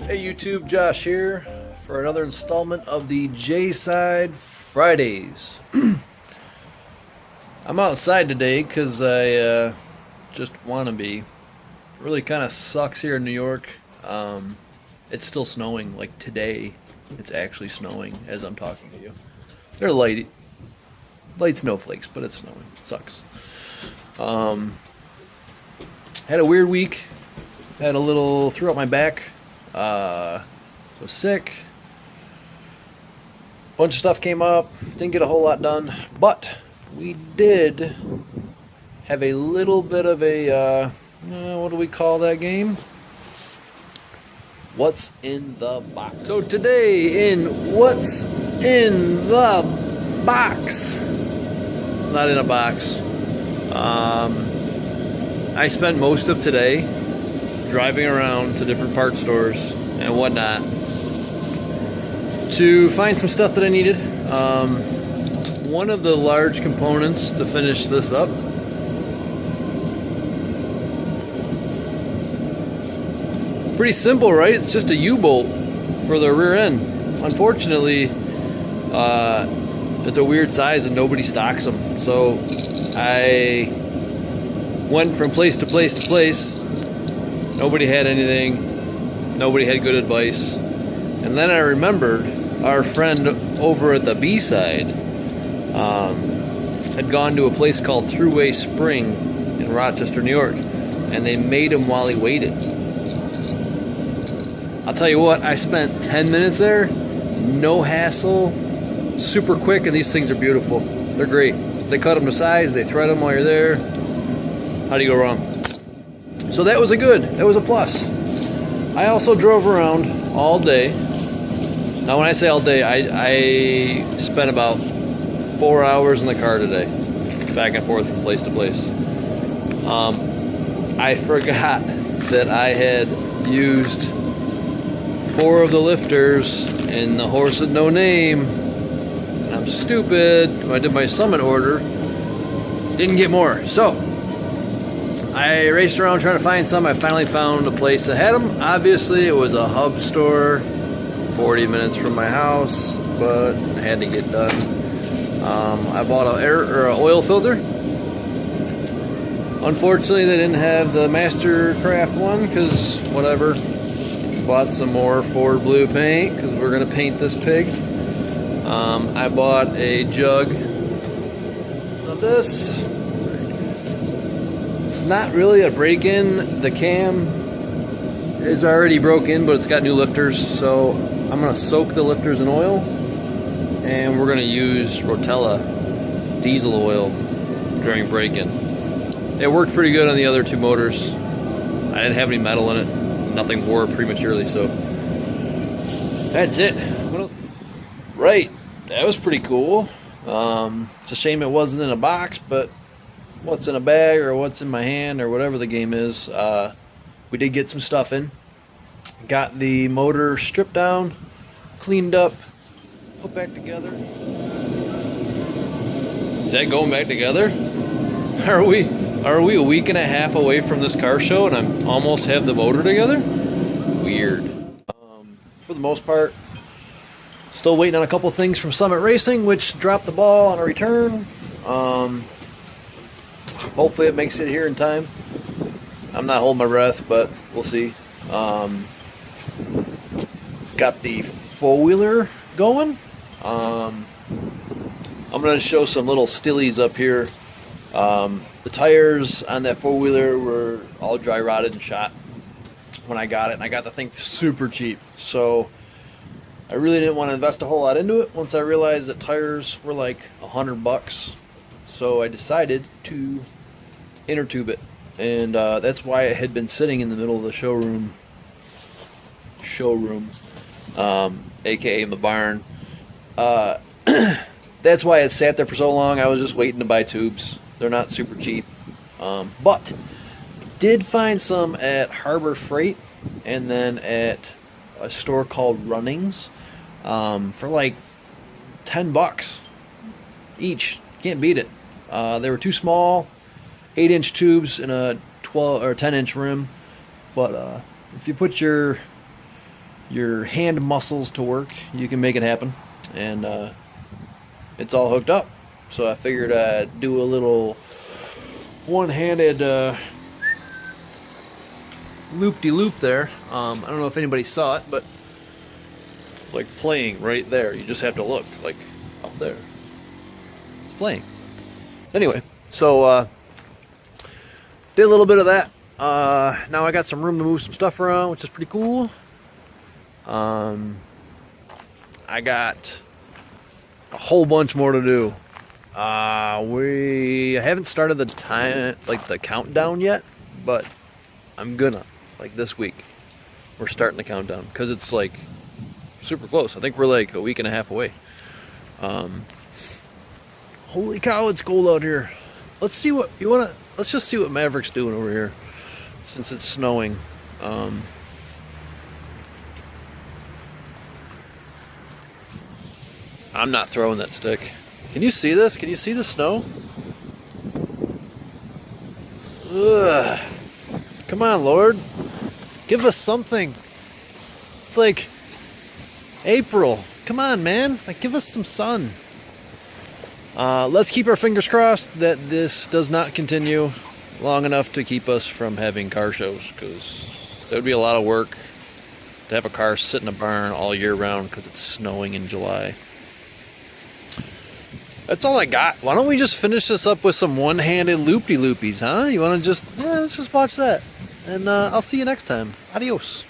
Hey YouTube, Josh here for another installment of the J-Side Fridays. I'm outside today because I just want to be. It really kind of sucks here in New York. It's still snowing. Like today, it's actually snowing as I'm talking to you. They're light snowflakes, but it's snowing. It sucks. Had a weird week. Had a little, threw out my back. Was sick. Bunch of stuff came up. Didn't get a whole lot done, but we did have a little bit of a what do we call that game? What's in the box? So today in What's in the Box? It's not in a box. I spent most of today driving around to different part stores and whatnot to find some stuff that I needed. One of the large components to finish this up pretty simple, right? It's just a U-bolt for the rear end. Unfortunately, it's a weird size and nobody stocks them, so I went from place to place to place. Nobody had anything. Nobody had good advice. And then I remembered our friend over at the B-side had gone to a place called Thruway Spring in Rochester, New York, and they made him while he waited. I'll tell you what, I spent 10 minutes there, no hassle, super quick, and these things are beautiful. They're great. They cut them to size, they thread them while you're there. How do you go wrong? So that was a plus. I also drove around all day. Now when I say all day, I spent about 4 hours in the car today, back and forth from place to place. I forgot that I had used 4 of the lifters in the horse with no name. And I'm stupid. When I did my summit order, didn't get more. So I raced around trying to find some. I finally found a place that had them. Obviously, it was a hub store, 40 minutes from my house, but I had to get done. I bought an oil filter. Unfortunately, they didn't have the Mastercraft one, because whatever. Bought some more Ford blue paint, because we're going to paint this pig. I bought a jug of this. It's not really a break-in. The cam is already broken, but it's got new lifters, so I'm going to soak the lifters in oil, and we're going to use Rotella diesel oil during break-in. It worked pretty good on the other 2 motors. I didn't have any metal in it. Nothing wore prematurely, so that's it. What else? Right, that was pretty cool. It's a shame it wasn't in a box, but what's in a bag or what's in my hand or whatever the game is, we did get some stuff in. Got the motor stripped down, cleaned up, put back together. Is that going back together? Are we a week and a half away from this car show and I'm almost have the motor together? Weird. For the most part, still waiting on a couple things from Summit Racing, which dropped the ball on a return. Hopefully it makes it here in time. I'm not holding my breath, but we'll see. Got the four-wheeler going. I'm going to show some little stillies up here. The tires on that four-wheeler were all dry rotted and shot when I got it, and I got the thing super cheap. So I really didn't want to invest a whole lot into it once I realized that tires were like $100. So I decided to inner tube it, and that's why it had been sitting in the middle of the showroom, aka the barn. That's why it sat there for so long. I was just waiting to buy tubes. They're not super cheap, but did find some at Harbor Freight and then at a store called Runnings for like $10 each. Can't beat it. They were too small. 8-inch tubes in a 12 or 10-inch rim. But if you put your hand muscles to work, you can make it happen. And it's all hooked up. So I figured I'd do a little one-handed loop-de-loop there. I don't know if anybody saw it, but it's like playing right there. You just have to look, like up there. It's playing. Anyway, so did a little bit of that. Now I got some room to move some stuff around, which is pretty cool. I got a whole bunch more to do. We haven't started the time, like the countdown yet, but I'm gonna, like this week, we're starting the countdown because it's like super close. I think we're like a week and a half away. Holy cow, it's cold out here. Let's see what you wanna. Let's just see what Maverick's doing over here, since it's snowing. I'm not throwing that stick. Can you see this? Can you see the snow? Ugh. Come on, Lord. Give us something. It's like April. Come on, man. Like, give us some sun. Let's keep our fingers crossed that this does not continue long enough to keep us from having car shows, because that would be a lot of work to have a car sit in a barn all year round because it's snowing in July. That's all I got. Why don't we just finish this up with some one-handed loop-de-loopies, huh? You want to just, let's just watch that. And I'll see you next time. Adios.